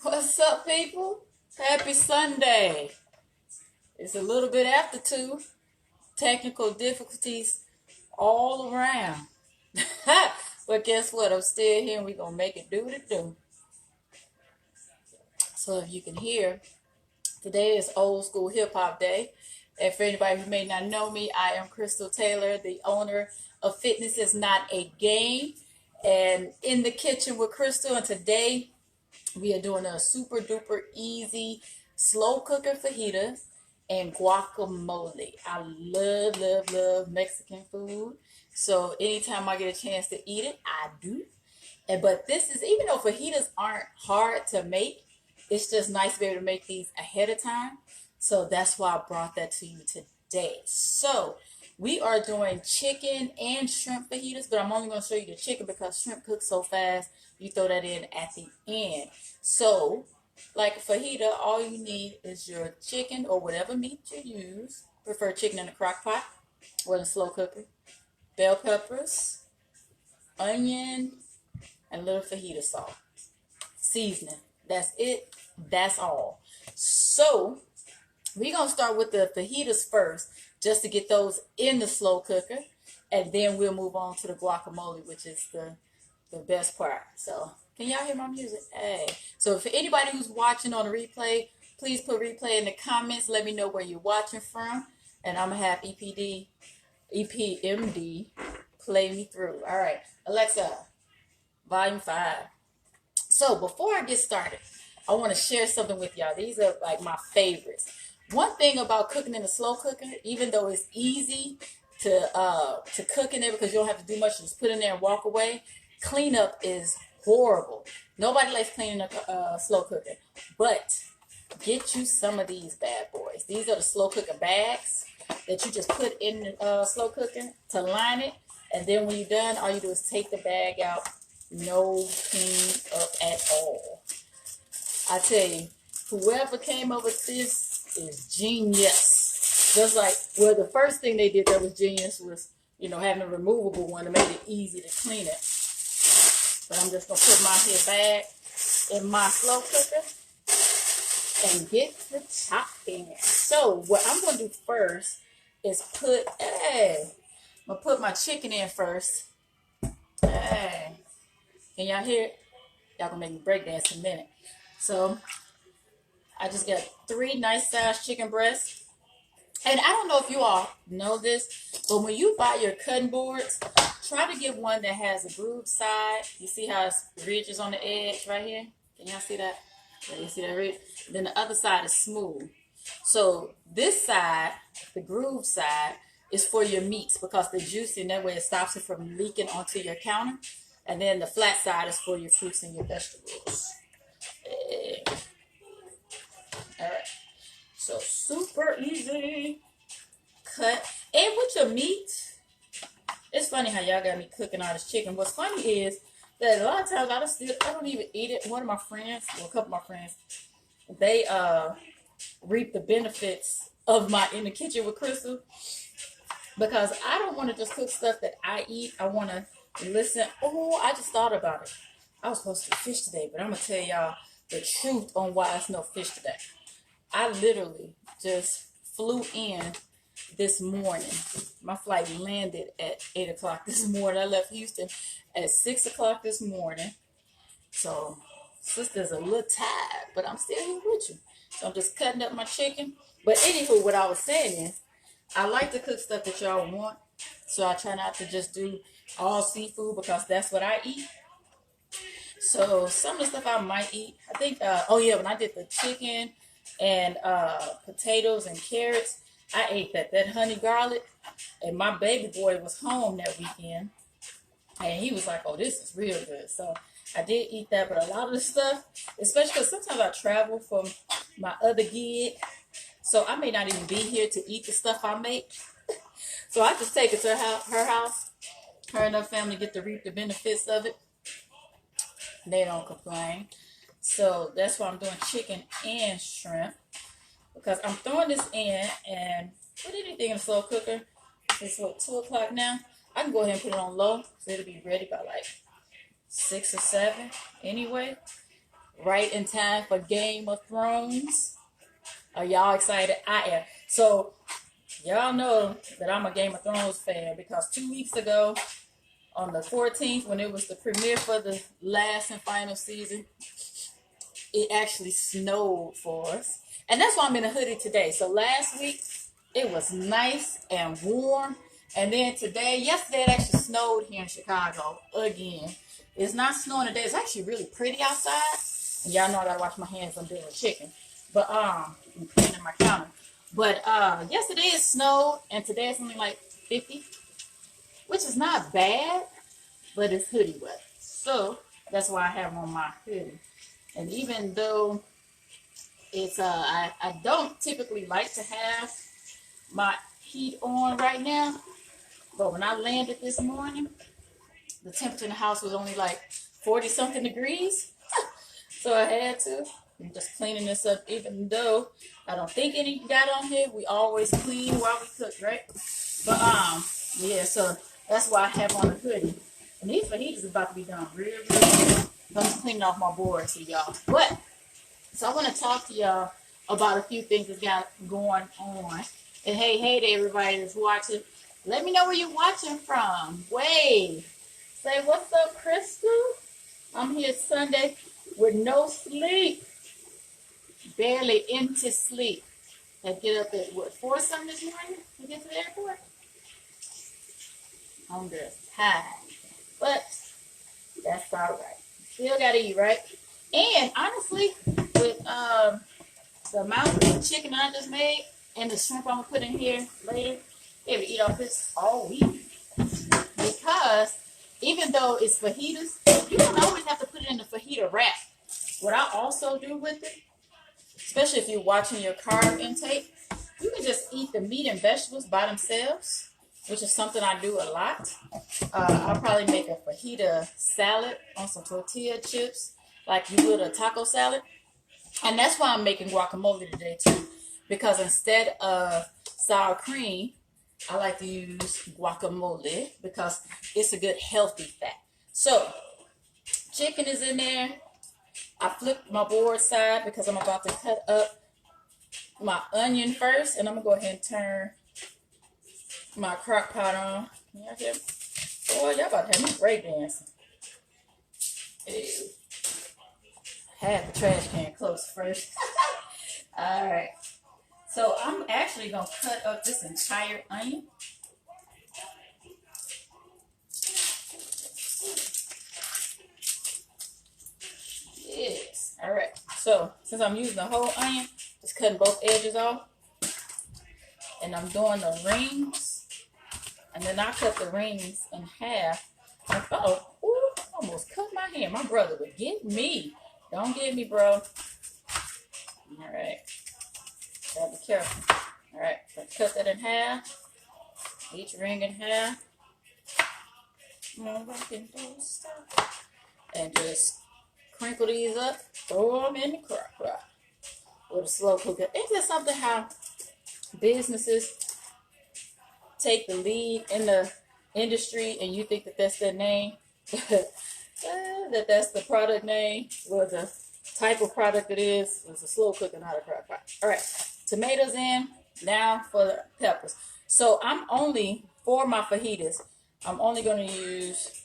What's up, people? Happy Sunday. It's a little bit after 2. Technical difficulties all around. But guess what? I'm still here and we're going to make it do what it do. So if you can hear, today is old school hip hop day. And for anybody who may not know me, I am Krystal Taylor, the owner of Fitness is Not a Game. And in the kitchen with Krystal. And today we are doing a super duper easy slow cooker fajita and guacamole. I love Mexican food. So anytime I get a chance to eat it, I do. But this is, even though fajitas aren't hard to make, it's just nice to be able to make these ahead of time. So that's why I brought that to you today. So we are doing chicken and shrimp fajitas, but I'm only going to show you the chicken because shrimp cooks so fast. You throw that in at the end. So, like a fajita, all you need is your chicken or whatever meat you use. Prefer chicken in a crock pot or in a slow cooker. Bell peppers, onion, and a little fajita salt. Seasoning. That's it. That's all. So, we're going to start with the fajitas first, just to get those in the slow cooker. And then we'll move on to the guacamole, which is the best part. So, can y'all hear my music? Hey. So, for anybody who's watching on the replay, please put replay in the comments. Let me know where you're watching from. And I'm going to have EPMD play me through. All right. Alexa, volume 5. So, before I get started, I want to share something with y'all. These are like my favorites. One thing about cooking in a slow cooker, even though it's easy to cook in there because you don't have to do much, just put in there and walk away, cleanup is horrible. Nobody likes cleaning a slow cooker. But get you some of these bad boys. These are the slow cooker bags that you just put in the slow cooker to line it. And then when you're done, all you do is take the bag out. No clean up at all. I tell you, whoever came up with this is genius. Just like, well, the first thing they did that was genius was, having a removable one to make it easy to clean it. But I'm just going to put my here bag in my slow cooker and get the chopping. So what I'm going to do first is I'm going to put my chicken in first. Hey. Can y'all hear it? Y'all going to make me break dance in a minute. So I just got 3 nice sized chicken breasts. And I don't know if you all know this, but when you buy your cutting boards, try to get one that has a grooved side. You see how it's ridges on the edge right here? Can y'all see that? Yeah, you see that ridge? Then the other side is smooth. So this side, the grooved side, is for your meats because they're juicy and that way it stops it from leaking onto your counter. And then the flat side is for your fruits and your vegetables. All right. So super easy. Cut. And with your meat, it's funny how y'all got me cooking all this chicken. What's funny is that a lot of times I don't even eat it. One of my friends, well, a couple of my friends, they reap the benefits of my in the kitchen with Krystal because I don't want to just cook stuff that I eat. I want to listen. Oh, I just thought about it. I was supposed to do fish today, but I'm gonna tell y'all the truth on why it's no fish today. I literally just flew in this morning. My flight landed at 8 o'clock this morning. I left Houston at 6 o'clock this morning. So, sister's a little tired, but I'm still here with you. So, I'm just cutting up my chicken. But anywho, what I was saying is, I like to cook stuff that y'all want. So, I try not to just do all seafood because that's what I eat. So, some of the stuff I might eat, I think, when I did the chicken and potatoes and carrots, I ate that honey garlic, and my baby boy was home that weekend, and he was like, oh, this is real good. So I did eat that, but a lot of the stuff, especially because sometimes I travel from my other gig, so I may not even be here to eat the stuff I make. So I just take it to her house. Her and her family get to reap the benefits of it. They don't complain. So that's why I'm doing chicken and shrimp. Because I'm throwing this in and put anything in a slow cooker. It's 2 o'clock now. I can go ahead and put it on low. So it'll be ready by like 6 or 7 anyway. right in time for Game of Thrones. Are y'all excited? I am. So y'all know that I'm a Game of Thrones fan because 2 weeks ago, on the 14th, when it was the premiere for the last and final season, it actually snowed for us. And that's why I'm in a hoodie today. So last week, it was nice and warm. And then yesterday, it actually snowed here in Chicago again. It's not snowing today. It's actually really pretty outside. And y'all know I gotta wash my hands. I'm doing chicken. But, I'm cleaning my counter. But, yesterday it snowed. And today it's only like 50. Which is not bad. But it's hoodie weather. So, that's why I have on my hoodie. And even though it's I don't typically like to have my heat on right now, but when I landed this morning, the temperature in the house was only like 40 something degrees. So I had to. I'm just cleaning this up, even though I don't think any got on here. We always clean while we cook, right? But yeah, so that's why I have on a hoodie. And these fajitas is about to be done real good. I'm just cleaning off my board for y'all. But, so I want to talk to y'all about a few things that's got going on. And hey to everybody that's watching. Let me know where you're watching from. Wave. Say, what's up, Krystal? I'm here Sunday with no sleep. Barely into sleep. I get up at, 4 something this morning to get to the airport? I'm just tired. But, that's all right. Still gotta eat, right? And honestly, with the amount of chicken I just made and the shrimp I'm gonna put in here later, maybe eat off this all week. Because even though it's fajitas, you don't always have to put it in the fajita wrap. What I also do with it, especially if you're watching your carb intake, you can just eat the meat and vegetables by themselves, which is something I do a lot. I'll probably make a fajita salad on some tortilla chips, like you would a taco salad. And that's why I'm making guacamole today too. Because instead of sour cream, I like to use guacamole because it's a good healthy fat. So, chicken is in there. I flipped my board side because I'm about to cut up my onion first. And I'm going to go ahead and turn my crock pot on. Y'all hear me? Boy, y'all about to have me break dancing. Ew. Have the trash can close first. Alright. So I'm actually going to cut up this entire onion. Yes. Alright. So since I'm using the whole onion, just cutting both edges off. And I'm doing the rings. And then I cut the rings in half. Ooh, almost cut my hand. My brother would get me. Don't get me, bro. Alright. Gotta be careful. Alright, so cut that in half. Each ring in half. And just crinkle these up. Throw them in the crock pot with a slow cooker. Isn't that something how businesses take the lead in the industry and you think that that's their name? That's the product name. Well, the type of product it is a slow cooker, not a crock pot. All right, tomatoes in. Now for the peppers. So I'm only, for my fajitas, I'm only going to use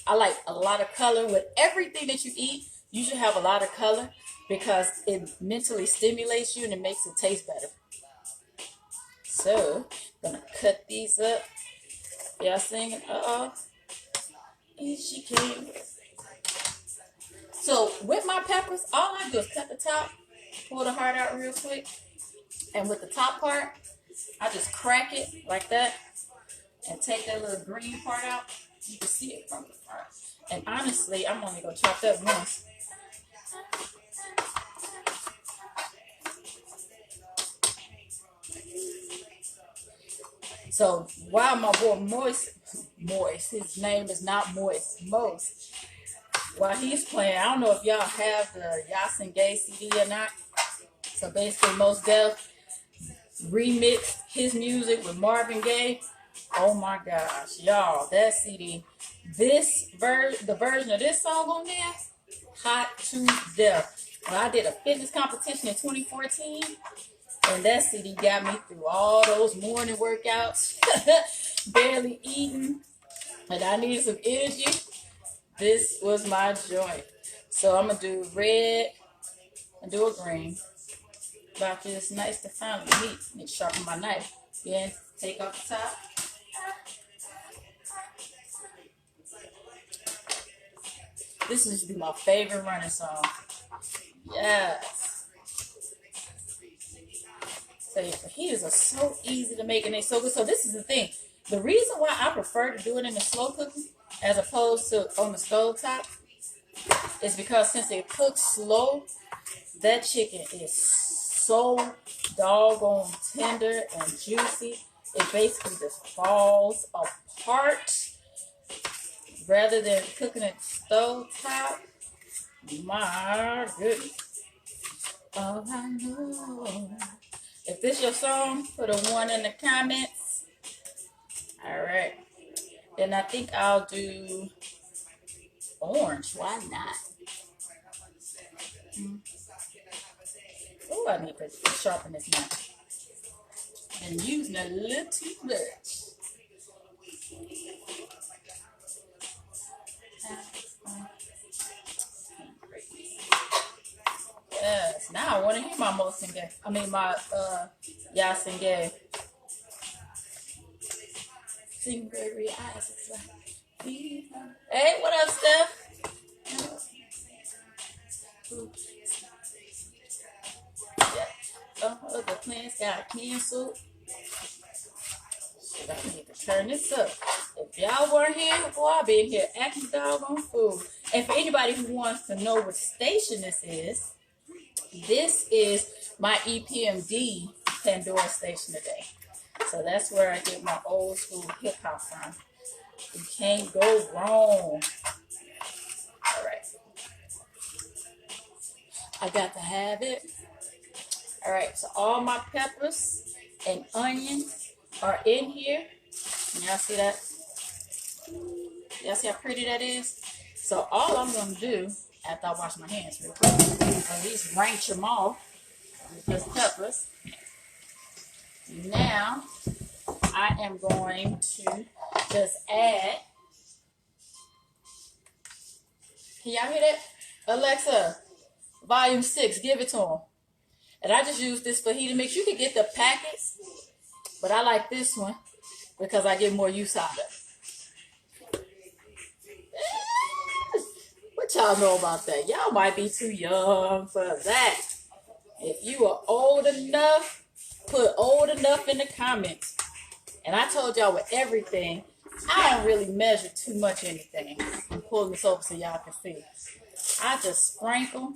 I like a lot of color. With everything that you eat, you should have a lot of color because it mentally stimulates you and it makes it taste better. So, I'm going to cut these up. Y'all singing? Uh-oh. And she came. So, with my peppers, all I do is cut the top, pull the heart out real quick. And with the top part, I just crack it like that and take that little green part out. You can see it from the front. And honestly, I'm only going to chop that once. So while my boy Moist, his name is not Moist, Most, while he's playing, I don't know if y'all have the Yasin Gay CD or not. So basically, Most Def remixed his music with Marvin Gaye. Oh my gosh, y'all, that CD, the version of this song on there, hot to death. When I did a fitness competition in 2014, and that CD got me through all those morning workouts, barely eating, and I needed some energy. This was my joint. So I'm gonna do red and do a green. About this nice to finally meet. Need to sharpen my knife. Then take off the top. This used to be my favorite running song. Yes. So fajitas are so easy to make and they're so good. So this is the thing. The reason why I prefer to do it in the slow cooker as opposed to on the stove top is because since it cooks slow, that chicken is so doggone tender and juicy. It basically just falls apart rather than cooking it stove top. My goodness. All I know. If this your song, put a 1 in the comments. All right. Then I think I'll do orange. Why not? Oh, I need to sharpen this knife. And using a little too much. Yes. Now I want to hear my Mosingay. I mean my Yasingay. Sing baby eyes. Hey, what up, Steph? Oh, the plans got canceled. Shit, I need to turn this up. If y'all weren't here, boy, I'll be in here acting doggone fool. And for anybody who wants to know what station this is my EPMD Pandora station today. So that's where I get my old school hip hop from. You can't go wrong. All right. I got to have it. All right, so all my peppers and onions are in here. Y'all see that? Y'all see how pretty that is? So all I'm going to do, after I wash my hands real quick, at least ranch them off with those peppers. Now, I am going to just add. Can y'all hear that? Alexa, volume 6, give it to them. And I just use this fajita mix. You can get the packets, but I like this one because I get more use out of it. What y'all know about that? Y'all might be too young for that. If you are old enough, put old enough in the comments. And I told y'all with everything, I don't really measure too much anything. I'm pulling this over so y'all can see. I just sprinkle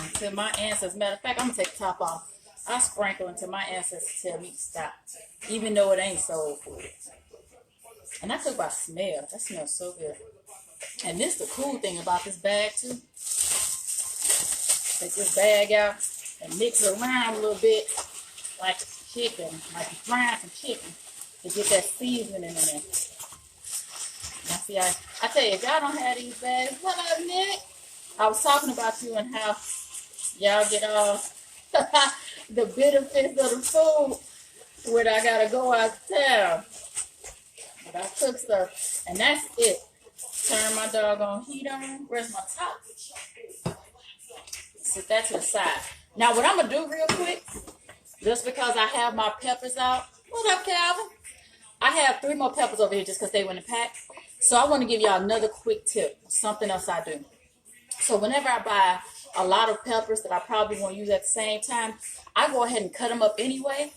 until my ancestors, matter of fact, I'm going to take the top off. I sprinkle until my ancestors tell me to stop, even though it ain't soul food. And I cook by smell. That smells so good. And this the cool thing about this bag, too. Take this bag out and mix it around a little bit like chicken, like you frying some chicken to get that seasoning in there. Now, see, I tell you, if y'all don't have these bags, what up, Nick? I was talking about you and how y'all get all the benefits of the food when I gotta go out of town. But I cook stuff, and that's it. Turn my doggone heat on. Where's my top? Set that to the side. Now, what I'm gonna do real quick, just because I have my peppers out. What up, Calvin? I have 3 more peppers over here just because they were in the pack. So I want to give y'all another quick tip. Something else I do. So whenever I buy a lot of peppers that I probably won't use at the same time, I go ahead and cut them up anyway.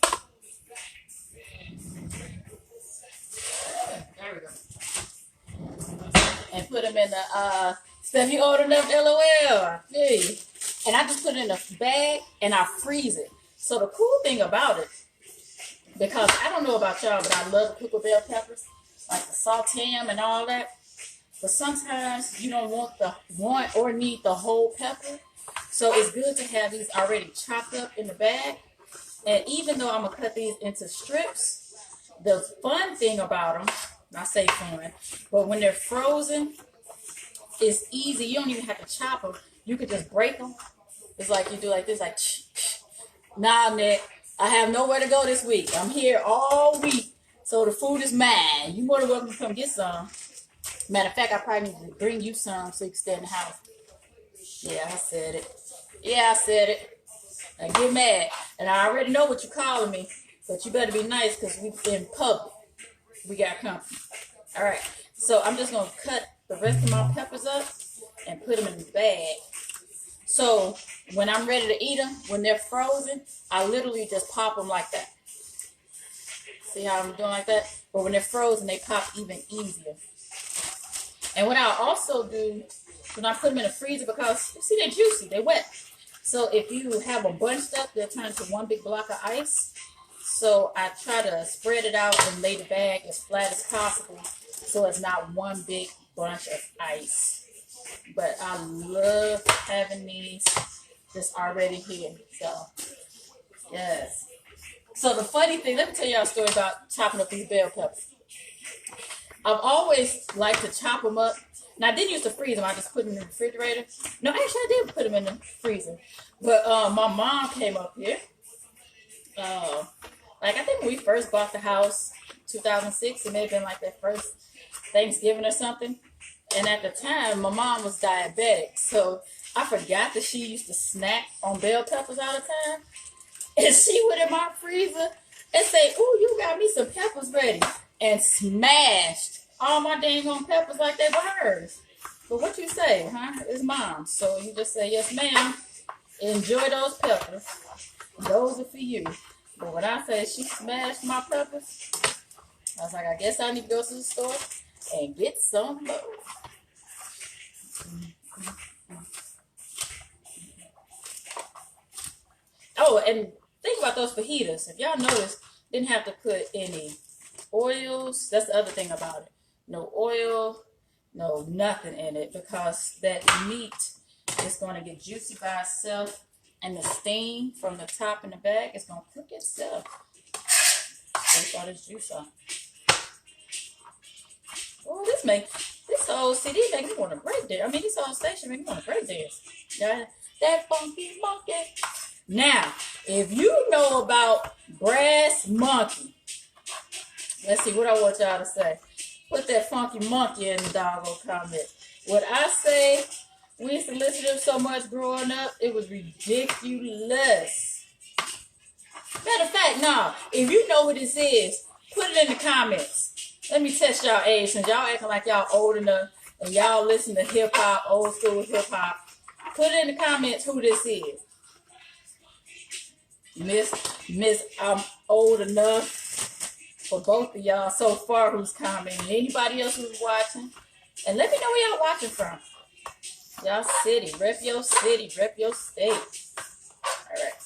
There we go. And put them in the, Steph, you old enough, LOL. I feel you. And I just put it in a bag and I freeze it. So the cool thing about it, because I don't know about y'all, but I love to cook with bell peppers, like the saute them and all that. But sometimes you don't want or need the whole pepper. So it's good to have these already chopped up in the bag. And even though I'm going to cut these into strips, The fun thing about them, I say fun, but when they're frozen, it's easy. You don't even have to chop them. You could just break them. It's like you do like this, like, nah, Nick, I have nowhere to go this week. I'm here all week, so the food is mine. You more than welcome to come get some. Matter of fact, I probably need to bring you some so you can stay in the house. Yeah, I said it. Yeah, I said it. Now get mad. And I already know what you're calling me, but you better be nice because we in public. We got company. All right. So I'm just going to cut the rest of my peppers up and put them in the bag. So when I'm ready to eat them, when they're frozen, I literally just pop them like that. See how I'm doing like that? But when they're frozen, they pop even easier. And what I'll also do, when I put them in the freezer, because you see they're juicy, they're wet. So if you have a bunched up, they'll turn into one big block of ice. So I try to spread it out and lay the bag as flat as possible so it's not one big bunch of ice. But I love having these just already here. So, yes. So the funny thing, let me tell y'all a story about chopping up these bell peppers. I've always liked to chop them up. Now, I didn't use to freeze them. I just put them in the refrigerator. No, actually, I did put them in the freezer. But my mom came up here. Like, I think when we first bought the house, 2006, it may have been like that first Thanksgiving or something. And at the time, my mom was diabetic. So I forgot that she used to snack on bell peppers all the time. And she went in my freezer and say, "Ooh, you got me some peppers ready." And smashed all my dang on peppers like they were hers. But what you say, huh? It's mom. So you just say, "Yes, ma'am. Enjoy those peppers. Those are for you." But when I say she smashed my peppers, I was like, I guess I need to go to the store and get some more. Oh, and think about those fajitas. If y'all notice, didn't have to put any oils. That's the other thing about it. No oil, no nothing in it, because that meat is going to get juicy by itself, and the steam from the top and the back is going to cook itself. Take all this juice off. Oh, this whole CD make me want to break dance. I mean, this whole station make me want to break dance. That funky monkey. Now, if you know about Brass Monkey, let's see what I want y'all to say. Put that funky monkey in the doggone comment. What I say, we used to listen to him so much growing up, it was ridiculous. Matter of fact, no, if you know what this is, put it in the comments. Let me test y'all age, since y'all acting like y'all old enough and y'all listen to hip hop, old school hip hop. Put it in the comments who this is. Miss, I'm old enough for both of y'all so far who's commenting. Anybody else who's watching? And let me know where y'all watching from. Y'all city, rep your state. All right.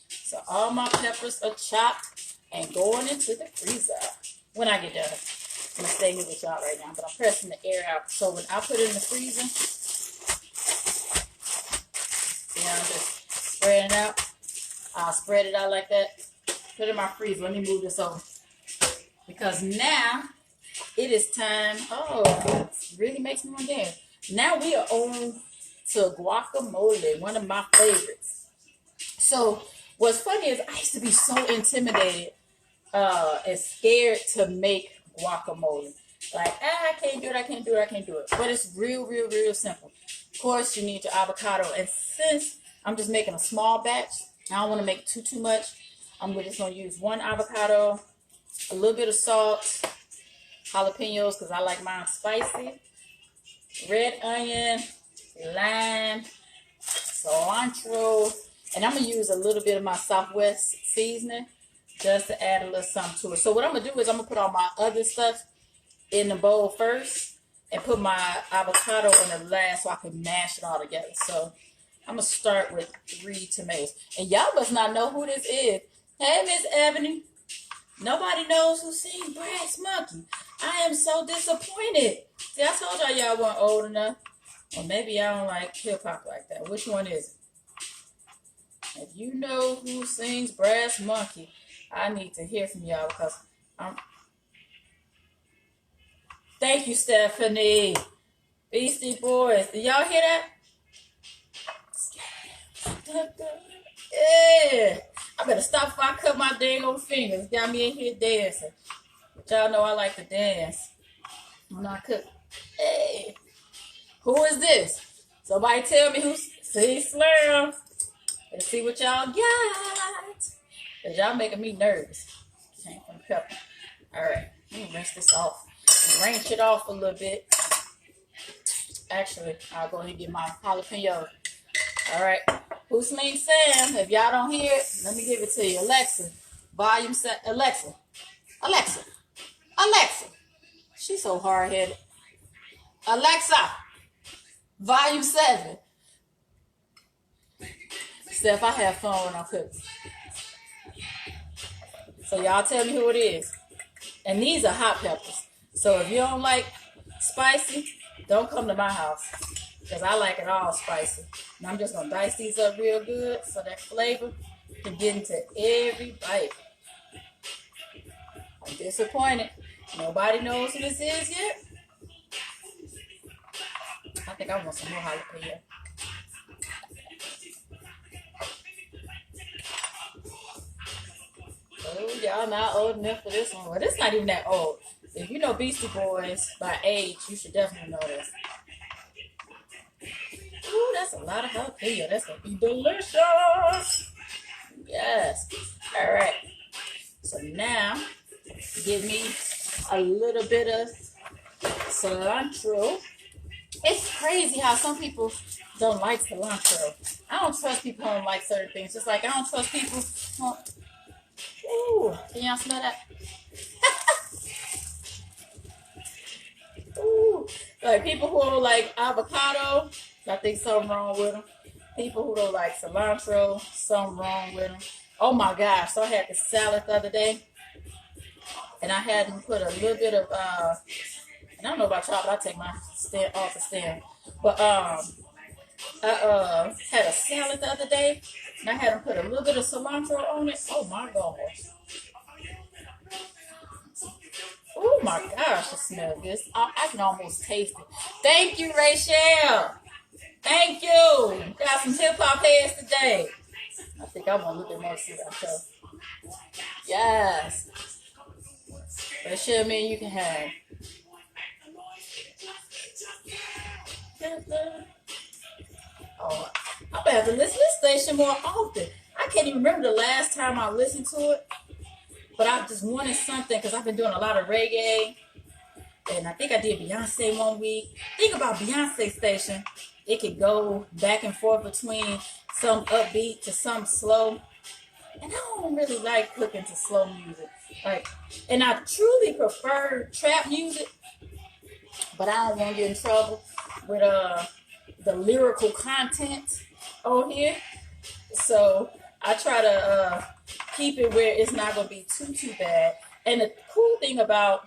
So all my peppers are chopped and going into the freezer when I get done. I'm going to stay here with y'all right now, but I'm pressing the air out. So when I put it in the freezer, see how I'm just spreading it out? I'll spread it out like that. Put it in my freezer. Let me move this over. Because now it is time. Oh, it really makes me want to dance. Now we are on to guacamole, one of my favorites. So what's funny is I used to be so intimidated and scared to make guacamole. Like, I can't do it. But it's real simple. Of course, you need your avocado. And since I'm just making a small batch, I don't want to make too much. I'm just going to use one avocado, a little bit of salt, jalapenos because I like mine spicy, red onion, lime, cilantro, and I'm going to use a little bit of my Southwest seasoning just to add a little something to it. So what I'm going to do is I'm going to put all my other stuff in the bowl first and put my avocado in the last so I can mash it all together. So I'm going to start with 3 tomatoes. And y'all must not know who this is. Hey, Miss Ebony. Nobody knows who sings Brass Monkey. I am so disappointed. See, I told y'all weren't old enough. Or maybe y'all don't like hip-hop like that. Which one is it? If you know who sings Brass Monkey, I need to hear from y'all because Thank you, Stephanie. Beastie Boys. Did y'all hear that? Yeah. I better stop before I cut my dang old fingers. Got me in here dancing. But y'all know I like to dance when I cook. Hey. Who is this? Somebody tell me who's. See, Slim. Let's see what y'all got. Cause y'all making me nervous. Came from pepper. Alright. Let me rinse this off. Rinse it off a little bit. Actually, I'll go ahead and get my jalapeno. Alright. Who Sling Sam? If y'all don't hear it, let me give it to you. Alexa. Volume set. Alexa. Alexa. Alexa. She's so hard-headed. Alexa. Volume 7. Steph, I have fun when I'm cooking. So y'all tell me who it is. And these are hot peppers. So if you don't like spicy, don't come to my house. Because I like it all spicy. And I'm just going to dice these up real good so that flavor can get into every bite. I'm disappointed. Nobody knows who this is yet. I think I want some more jalapeno. Oh, y'all not old enough for this one. Well, this not even that old. If you know Beastie Boys by age, you should definitely know this. Ooh, that's a lot of jalapeno. That's going to be delicious. Yes. All right. So now, give me a little bit of cilantro. It's crazy how some people don't like cilantro. I don't trust people who don't like certain things. Just like I don't trust people who... Ooh, can y'all smell that? Ooh, like people who don't like avocado, I think something wrong with them. People who don't like cilantro, something wrong with them. Oh my gosh, so I had this salad the other day, and I had them put a little bit of, and I don't know about y'all, but I take my stand off the stand. But I had a salad the other day, and I had them put a little bit of cilantro on it. Oh my gosh. Oh my gosh, it smells good. I can almost taste it. Thank you, Rachel. Thank you. Got some hip hop heads today. I think I want a little bit more cilantro. Yes. Rachel, man, you can have. Oh, I'm gonna have to listen to this station more often. I can't even remember the last time I listened to it. But I just wanted something because I've been doing a lot of reggae. And I think I did Beyonce one week. Think about Beyonce station. It could go back and forth between some upbeat to some slow. And I don't really like cooking to slow music. And I truly prefer trap music. But I don't want to get in trouble with the lyrical content on here. So I try to keep it where it's not going to be too bad. And the cool thing about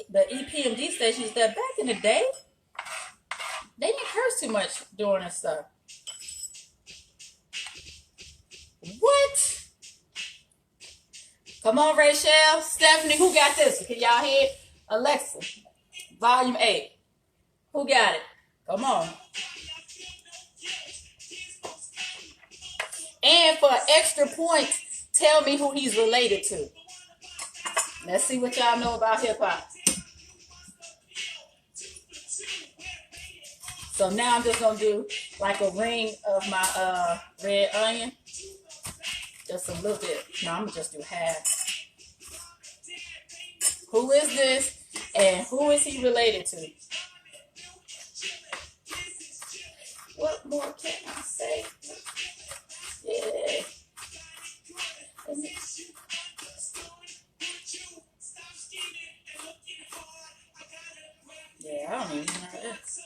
the EPMD station is that back in the day, they didn't curse too much during this stuff. What? Come on, Rachel. Stephanie, who got this? Can y'all hear it? Alexa, volume 8. Who got it? Come on. And for extra points, tell me who he's related to. Let's see what y'all know about hip hop. So now I'm just gonna do like a ring of my red onion. Just a little bit. No, I'm gonna just do half. Who is this? And who is he related to? What more can I say? Yeah. Yeah, I don't even know this.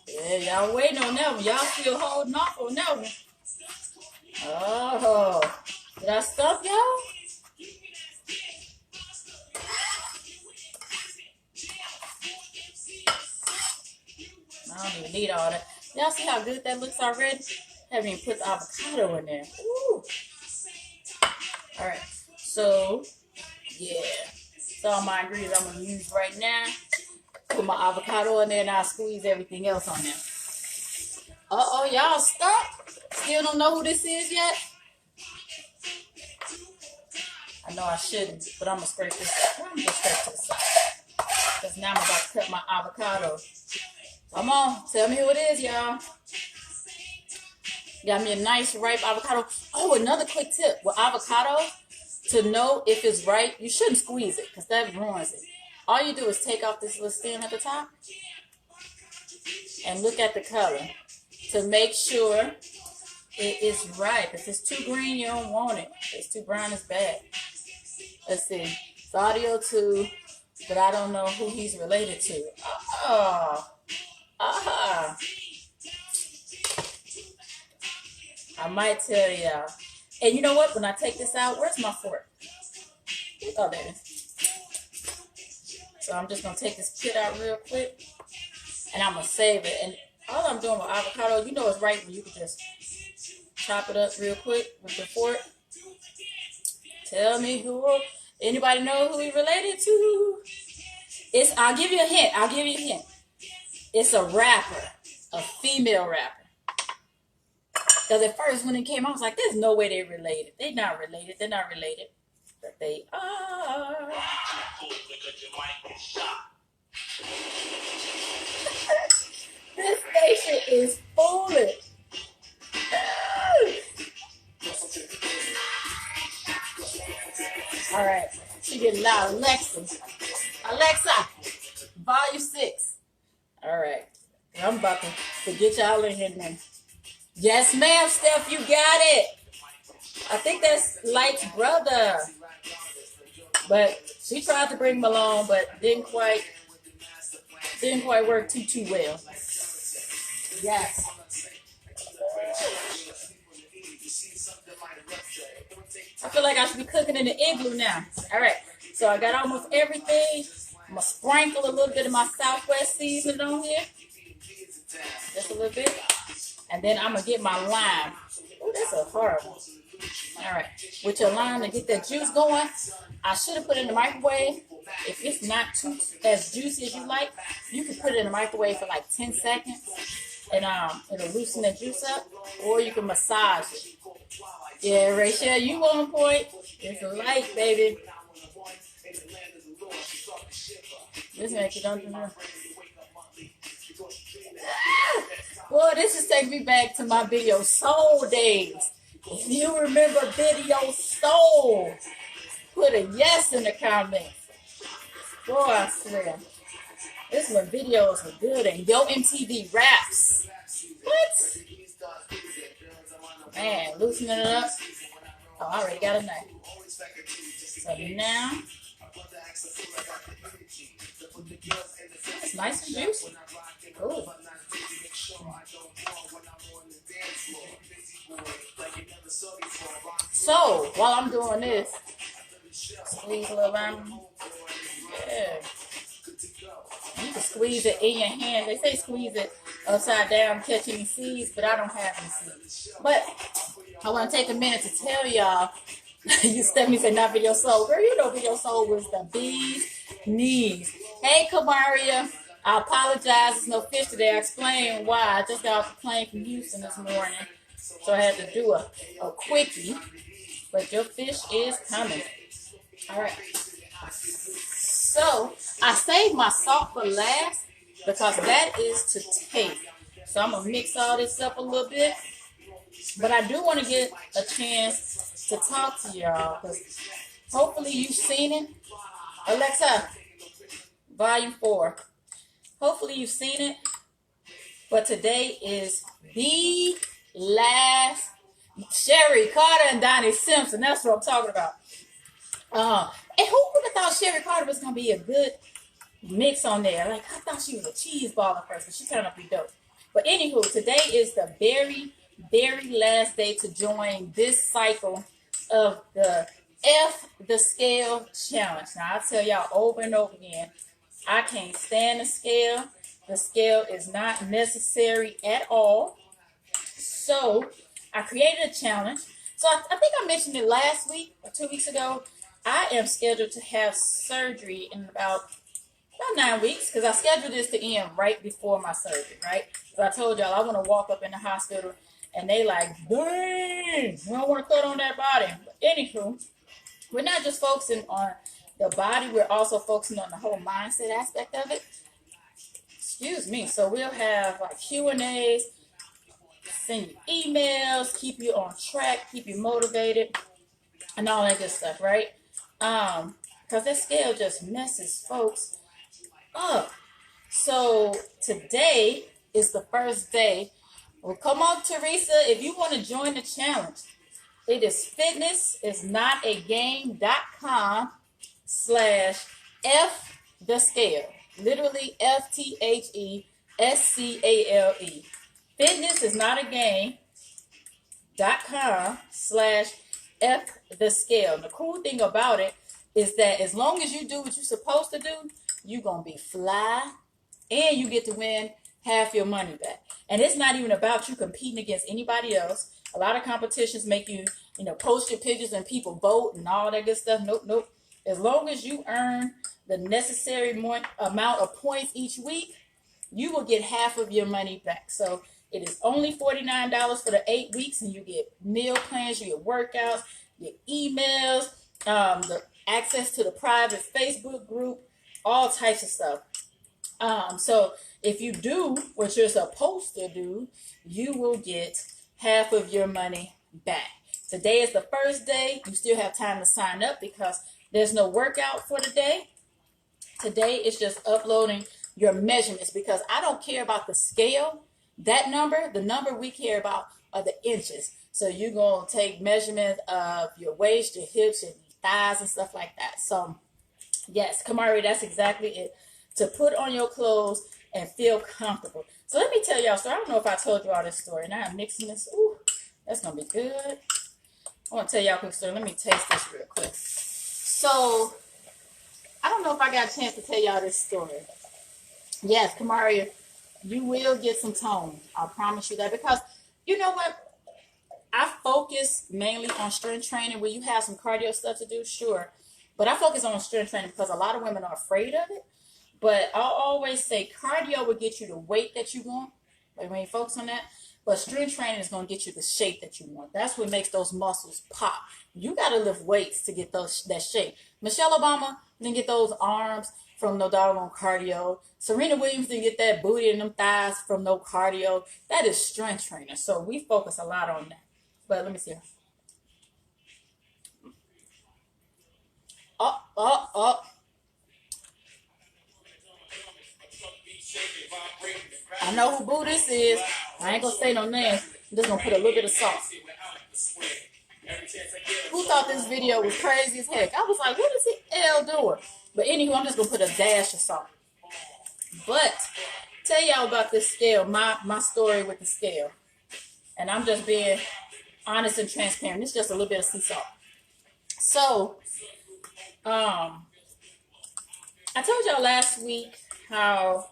Yeah, y'all waiting on that one. Y'all still holding off on that one. Oh, did I stop y'all? I don't even need all that. Y'all see how good that looks already? Haven't even put the avocado in there. Ooh. All right. So, yeah. That's all my ingredients I'm going to use right now. Put my avocado in there and I'll squeeze everything else on there. Uh-oh, y'all stuck? Still don't know who this is yet? I know I shouldn't, but I'm going to scrape this. I'm going to scrape to the side. Because now I'm about to cut my avocado. Come on, tell me who it is, y'all. Got me a nice ripe avocado. Oh, another quick tip with avocado, to know if it's ripe, you shouldn't squeeze it because that ruins it. All you do is take off this little stem at the top and look at the color to make sure it is ripe. If it's too green, you don't want it. If it's too brown, it's bad. Let's see. It's audio 2, but I don't know who he's related to. Oh, aha. I might tell y'all. And you know what? When I take this out, where's my fork? Oh, there it is. So I'm just going to take this pit out real quick. And I'm going to save it. And all I'm doing with avocado, you know it's right when you can just chop it up real quick with the fork. Tell me who. Anybody know who he related to? I'll give you a hint. It's a rapper. A female rapper. Because at first when it came out, I was like, there's no way they're related. They're not related. But they are. This station is foolish. All right. She getting loud. Alexa, volume 6. All right. I'm about to get y'all in here now. Yes, ma'am, Steph, you got it. I think that's Light's brother. But she tried to bring him along, but didn't quite work too well. Yes. I feel like I should be cooking in the igloo now. All right. So I got almost everything. I'm going to sprinkle a little bit of my Southwest seasoning on here. Just a little bit. And then I'm going to get my lime. Oh, that's a hard one. All right. With your lime to get that juice going, I should have put it in the microwave. If it's not too as juicy as you like, you can put it in the microwave for like 10 seconds. And it'll loosen the juice up. Or you can massage it. Yeah, Rachel, you on point. It's a light, baby. This makes you don't do that. Boy, this is taking me back to my Video Soul days. If you remember Video Soul, put a yes in the comments. Boy, I swear. This is when videos were good and Yo MTV Raps. What? Man, loosening it up. Oh, I already got a knife. So now, it's nice and juicy. Ooh. So, while I'm doing this, squeeze a little lime. Yeah. You can squeeze it in your hand. They say squeeze it upside down, catch any seeds, but I don't have any seeds. But I want to take a minute to tell y'all, Stephanie said not Video Soul. Girl, you know Video Soul was the bee's knees. Hey, Kamaria. I apologize. There's no fish today. I explained why. I just got off the plane from Houston this morning. So I had to do a quickie. But your fish is coming. All right. So I saved my salt for last because that is to taste. So I'm going to mix all this up a little bit. But I do want to get a chance to talk to y'all because hopefully you've seen it. Alexa, volume 4. Hopefully you've seen it. But today is the last Sherry Carter and Donnie Simpson. That's what I'm talking about. And who would have thought Sherry Carter was going to be a good mix on there? Like, I thought she was a cheese ball at first, but she turned out to be dope. But anywho, today is the very, very last day to join this cycle of the F the Scale Challenge. Now, I'll tell y'all over and over again, I can't stand the scale. The scale is not necessary at all. So, I created a challenge So I think I mentioned it last week or 2 weeks ago. I am scheduled to have surgery in about 9 weeks because I scheduled this to end right before my surgery, right? So I told y'all I want to walk up in the hospital and they like, dang, we don't want to cut on that body. But anywho, we're not just focusing on the body, we're also focusing on the whole mindset aspect of it. Excuse me. So we'll have like Q&As, send you emails, keep you on track, keep you motivated, and all that good stuff, right? Because that scale just messes folks up. So today is the first day. Well, come on, Teresa, if you want to join the challenge, it is fitnessisnotagame.com/F the scale. Literally FTHESCALE. Fitness is not a game.com/F the scale. The cool thing about it is that as long as you do what you're supposed to do, you're going to be fly and you get to win half your money back. And it's not even about you competing against anybody else. A lot of competitions make you, post your pictures and people vote and all that good stuff. Nope. As long as you earn the necessary amount of points each week, you will get half of your money back. So it is only $49 for the 8 weeks, and you get meal plans, you get workouts, you get emails, the access to the private Facebook group, all types of stuff. So if you do what you're supposed to do, you will get half of your money back. Today is the first day. You still have time to sign up because there's no workout for the day. Today is just uploading your measurements because I don't care about the scale. That number, the number we care about are the inches. So you're going to take measurements of your waist, your hips, your thighs, and stuff like that. So yes, Kamari, that's exactly it. To put on your clothes and feel comfortable. So let me tell y'all. So I don't know if I told you all this story. Now I'm mixing this. Ooh, that's going to be good. I want to tell y'all a quick story. Let me taste this real quick. So I don't know if I got a chance to tell y'all this story. Yes, Kamari, you will get some tone. I promise you that. Because you know what? I focus mainly on strength training. Where you have some cardio stuff to do, sure. But I focus on strength training because a lot of women are afraid of it. But I'll always say cardio will get you the weight that you want. Like when you focus on that. But strength training is going to get you the shape that you want. That's what makes those muscles pop. You got to lift weights to get that shape. Michelle Obama didn't get those arms from no doggone cardio. Serena Williams didn't get that booty and them thighs from no cardio. That is strength training. So we focus a lot on that. But let me see. Up. I know who boo this is. I ain't gonna say no names. I'm just gonna put a little bit of salt. Who thought this video was crazy as heck? I was like, what is L doing? But anyway, I'm just gonna put a dash of salt. But tell y'all about this scale, my story with the scale. And I'm just being honest and transparent. It's just a little bit of sea salt. So, I told y'all last week how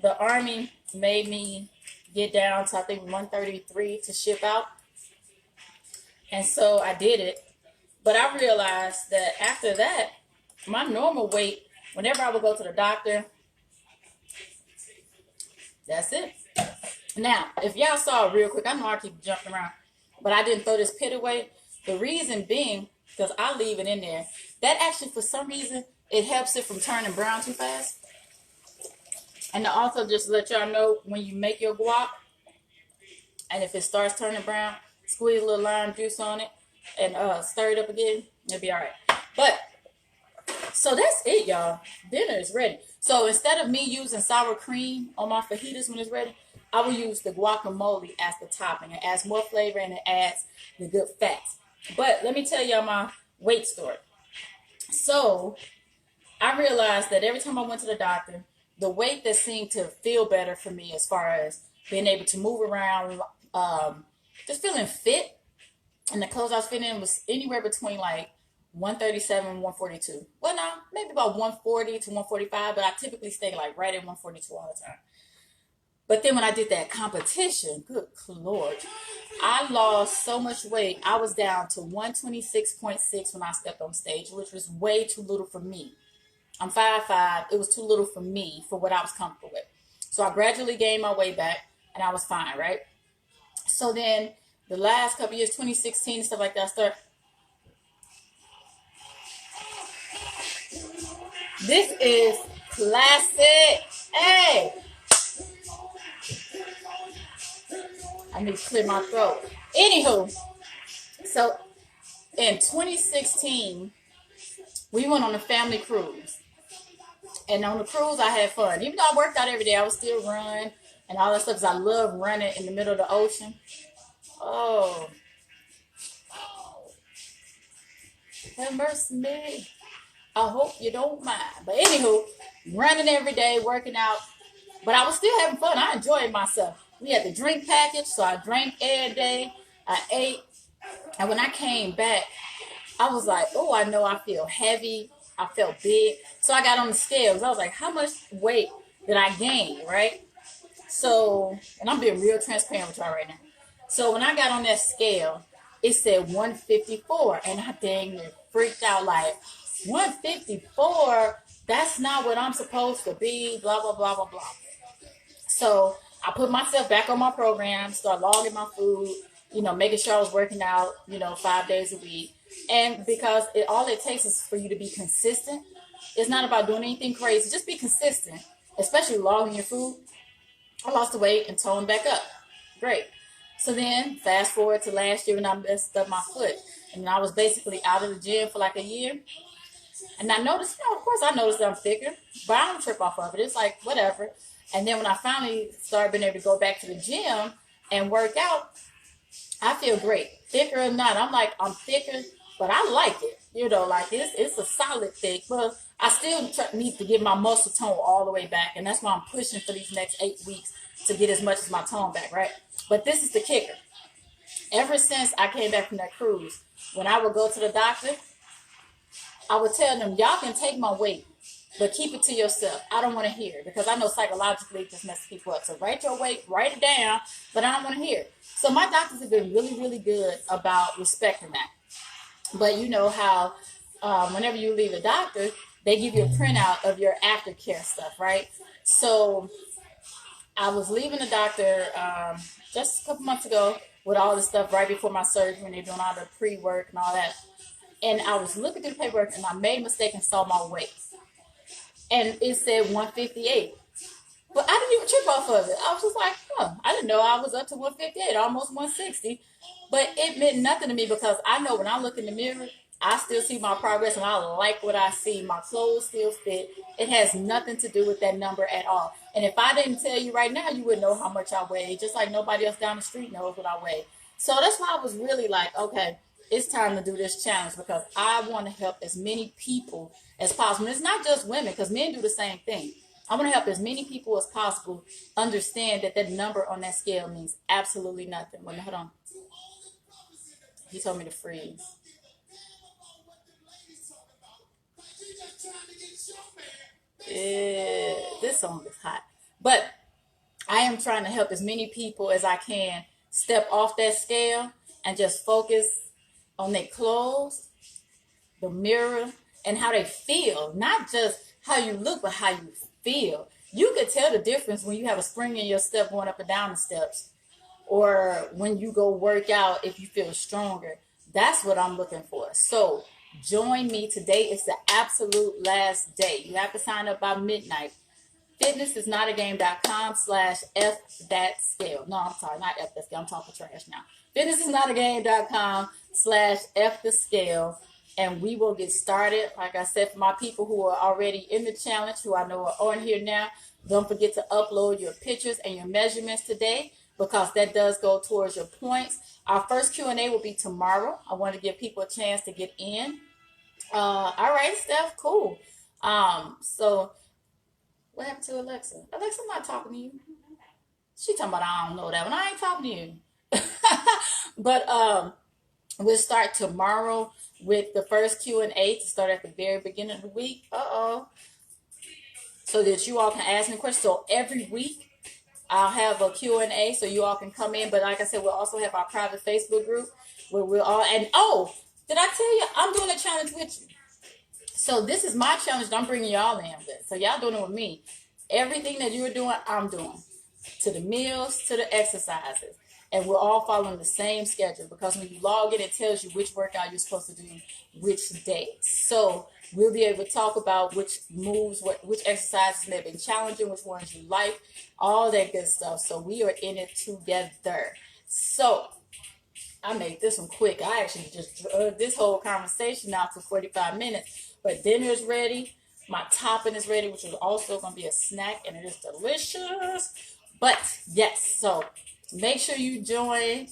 the Army made me get down to, I think, 133 to ship out. And so I did it. But I realized that after that, my normal weight, whenever I would go to the doctor, that's it. Now, if y'all saw it real quick, I know I keep jumping around, but I didn't throw this pit away. The reason being, because I leave it in there, that actually, for some reason, it helps it from turning brown too fast. And to also just let y'all know, when you make your guac, and if it starts turning brown, squeeze a little lime juice on it, and stir it up again, it'll be all right. But, so that's it, y'all. Dinner is ready. So instead of me using sour cream on my fajitas when it's ready, I will use the guacamole as the topping. It adds more flavor and it adds the good fats. But let me tell y'all my weight story. So I realized that every time I went to the doctor, the weight that seemed to feel better for me as far as being able to move around, just feeling fit, and the clothes I was fitting in was anywhere between like 137 and 142. Well, no, maybe about 140 to 145, but I typically stay like right at 142 all the time. But then when I did that competition, good Lord, I lost so much weight. I was down to 126.6 when I stepped on stage, which was way too little for me. I'm 5'5". It was too little for me for what I was comfortable with. So I gradually gained my way back and I was fine, right? So then the last couple years, 2016 and stuff like that, I started. This is classic. Hey, I need to clear my throat. Anywho, so in 2016, we went on a family cruise. And on the cruise, I had fun. Even though I worked out every day, I would still run and all that stuff because I love running in the middle of the ocean. Oh, have mercy me. I hope you don't mind. But anywho, running every day, working out. But I was still having fun. I enjoyed myself. We had the drink package, so I drank every day. I ate. And when I came back, I was like, oh, I know I feel heavy. I felt big. So I got on the scales. I was like, how much weight did I gain, right? So, and I'm being real transparent with y'all right now. So when I got on that scale, it said 154. And I dang near freaked out like, 154? That's not what I'm supposed to be, blah, blah, blah, blah, blah. So I put myself back on my program, start logging my food, making sure I was working out, 5 days a week. And because all it takes is for you to be consistent. It's not about doing anything crazy. Just be consistent, especially logging your food. I lost the weight and toned back up. Great. So then fast forward to last year when I messed up my foot. And I was basically out of the gym for like a year. And I noticed, of course I noticed that I'm thicker, but I don't trip off of it. It's like, whatever. And then when I finally started being able to go back to the gym and work out, I feel great. Thicker or not, I'm thicker, but I like it. It's a solid thick, but I still need to get my muscle tone all the way back. And that's why I'm pushing for these next 8 weeks to get as much as my tone back, right? But this is the kicker. Ever since I came back from that cruise, when I would go to the doctor, I would tell them, y'all can take my weight, but keep it to yourself. I don't want to hear it because I know psychologically it just messes people up. So write your weight, write it down, but I don't want to hear it. So my doctors have been really, really good about respecting that. But you know how whenever you leave a doctor, they give you a printout of your aftercare stuff, right? So I was leaving the doctor just a couple months ago with all this stuff right before my surgery when they're doing all the pre-work and all that. And I was looking through the paperwork and I made a mistake and saw my weight. And it said 158. But I didn't even trip off of it. I was just like, I didn't know I was up to 158, almost 160. But it meant nothing to me because I know when I look in the mirror, I still see my progress and I like what I see. My clothes still fit. It has nothing to do with that number at all. And if I didn't tell you right now, you wouldn't know how much I weigh, just like nobody else down the street knows what I weigh. So that's why I was really like, okay, it's time to do this challenge because I want to help as many people as possible. And it's not just women because men do the same thing. I want to help as many people as possible understand that number on that scale means absolutely nothing. Wait, hold on. He told me to freeze. Yeah, this song is hot. But I am trying to help as many people as I can step off that scale and just focus on their clothes, the mirror, and how they feel. Not just how you look, but how you feel. You could tell the difference when you have a spring in your step going up and down the steps. Or when you go work out if you feel stronger. That's what I'm looking for. So join me. Today is the absolute last day. You have to sign up by midnight. fitnessisnotagame.com/fthatscale. No, I'm sorry, not F that scale. I'm talking trash now. fitnessisnotagame.com/ftthescale. And we will get started. Like I said, for my people who are already in the challenge, who I know are on here now, don't forget to upload your pictures and your measurements today because that does go towards your points. Our first Q&A will be tomorrow. I want to give people a chance to get in. All right, Steph, cool. So what happened to Alexa? Alexa, I'm not talking to you. She talking about I don't know that one. I ain't talking to you. But we'll start tomorrow with the first Q&A to start at the very beginning of the week. So that you all can ask me questions. So every week I'll have a Q&A so you all can come in. But like I said, we'll also have our private Facebook group where we'll all, and oh, did I tell you I'm doing a challenge with you? So this is my challenge that I'm bringing y'all in with. So y'all doing it with me. Everything that you're doing, I'm doing. To the meals, to the exercises. And we're all following the same schedule because when you log in, it tells you which workout you're supposed to do which day. So we'll be able to talk about which moves, which exercises may have been challenging, which ones you like, all that good stuff. So we are in it together. So I made this one quick. I actually just drug this whole conversation out for 45 minutes. But dinner is ready. My topping is ready, which is also going to be a snack, and it is delicious. But yes, so make sure you join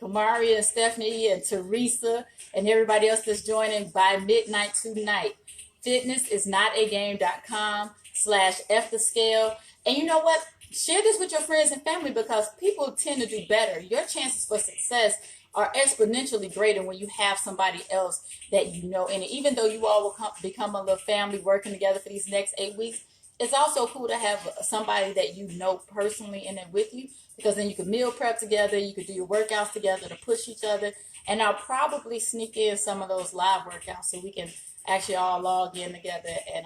Kamari and Stephanie and Teresa and everybody else that's joining by midnight tonight. fitnessisnotaGame.com/FTheScale. And you know what? Share this with your friends and family because people tend to do better. Your chances for success are exponentially greater when you have somebody else that you know. And even though you all will become a little family working together for these next 8 weeks, it's also cool to have somebody that you know personally in it with you because then you can meal prep together, you can do your workouts together to push each other. And I'll probably sneak in some of those live workouts so we can actually all log in together and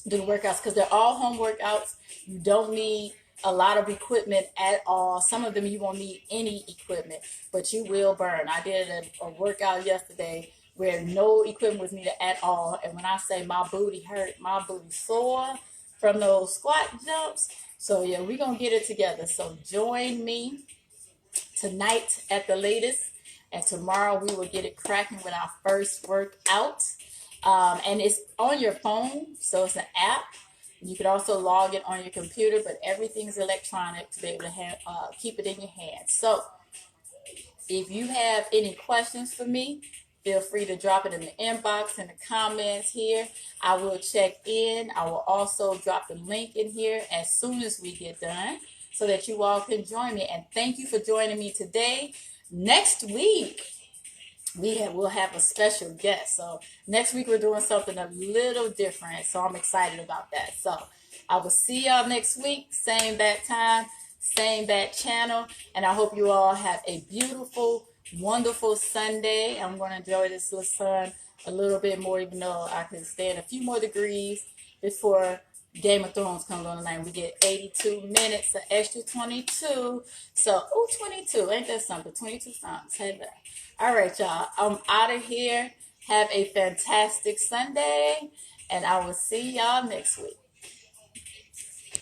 do the workouts because they're all home workouts. You don't need a lot of equipment at all. Some of them you won't need any equipment, but you will burn. I did a workout yesterday where no equipment was needed at all. And when I say my booty hurt, my booty sore from those squat jumps. So yeah, we're going to get it together. So join me tonight at the latest. And tomorrow we will get it cracking with our first workout. And it's on your phone. So it's an app. You could also log it on your computer, but everything's electronic to be able to have, keep it in your hands. So if you have any questions for me, feel free to drop it in the inbox, in the comments here. I will check in. I will also drop the link in here as soon as we get done so that you all can join me. And thank you for joining me today. Next week, we'll have a special guest. So next week we're doing something a little different. So I'm excited about that. So I will see y'all next week. Same bat time, same bat channel. And I hope you all have a beautiful, wonderful Sunday. I'm going to enjoy this little sun a little bit more, even though I can stand a few more degrees before Game of Thrones comes on tonight. We get 82 minutes, an extra 22. So, 22. Ain't that something? 22 songs. Hey there. All right, y'all. I'm out of here. Have a fantastic Sunday, and I will see y'all next week.